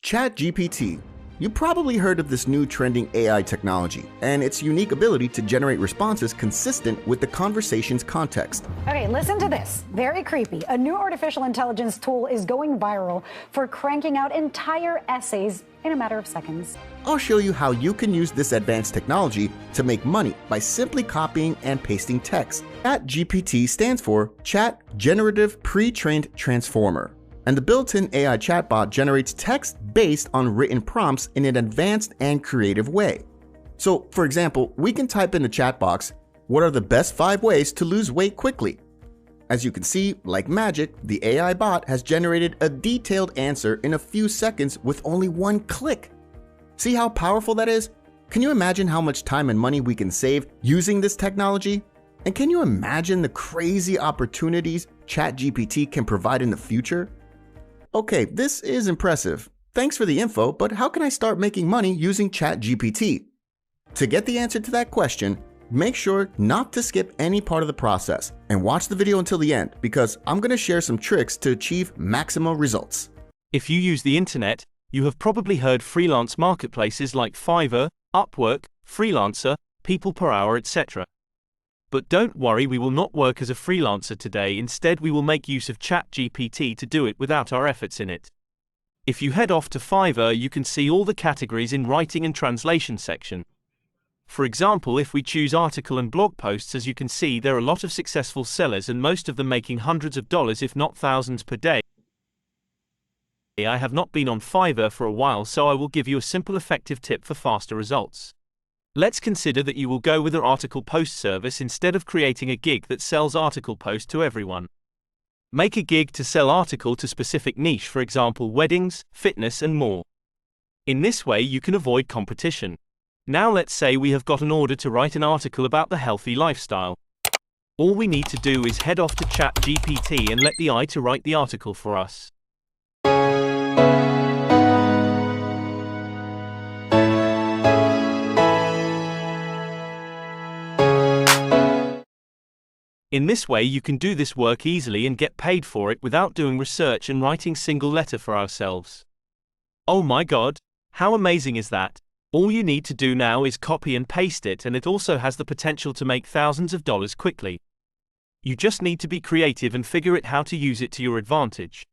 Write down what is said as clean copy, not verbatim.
ChatGPT. You probably heard of this new trending AI technology and its unique ability to generate responses consistent with the conversation's context. Okay, listen to this. Very creepy. A new artificial intelligence tool is going viral for cranking out entire essays in a matter of seconds. I'll show you how you can use this advanced technology to make money by simply copying and pasting text. ChatGPT stands for Chat Generative Pre-trained Transformer, and the built-in AI chatbot generates text based on written prompts in an advanced and creative way. So, for example, we can type in the chat box, "What are the best 5 ways to lose weight quickly?" As you can see, like magic, the AI bot has generated a detailed answer in a few seconds with only one click. See how powerful that is? Can you imagine how much time and money we can save using this technology? And can you imagine the crazy opportunities ChatGPT can provide in the future? Okay, this is impressive. Thanks for the info, but how can I start making money using ChatGPT? To get the answer to that question, make sure not to skip any part of the process and watch the video until the end, because I'm going to share some tricks to achieve maximum results. If you use the internet, you have probably heard freelance marketplaces like Fiverr, Upwork, Freelancer, People Per Hour, etc. But don't worry, we will not work as a freelancer today. Instead, we will make use of ChatGPT to do it without our efforts in it. If you head off to Fiverr, you can see all the categories in writing and translation section. For example, if we choose article and blog posts, as you can see, there are a lot of successful sellers and most of them making hundreds of dollars if not thousands per day. I have not been on Fiverr for a while, so I will give you a simple effective tip for faster results. Let's consider that you will go with an article post service instead of creating a gig that sells article post to everyone. Make a gig to sell article to specific niche, for example weddings, fitness and more. In this way you can avoid competition. Now let's say we have got an order to write an article about the healthy lifestyle. All we need to do is head off to ChatGPT and let the AI to write the article for us. In this way you can do this work easily and get paid for it without doing research and writing single letter for ourselves. Oh my god, how amazing is that? All you need to do now is copy and paste it, and it also has the potential to make thousands of dollars quickly. You just need to be creative and figure out how to use it to your advantage.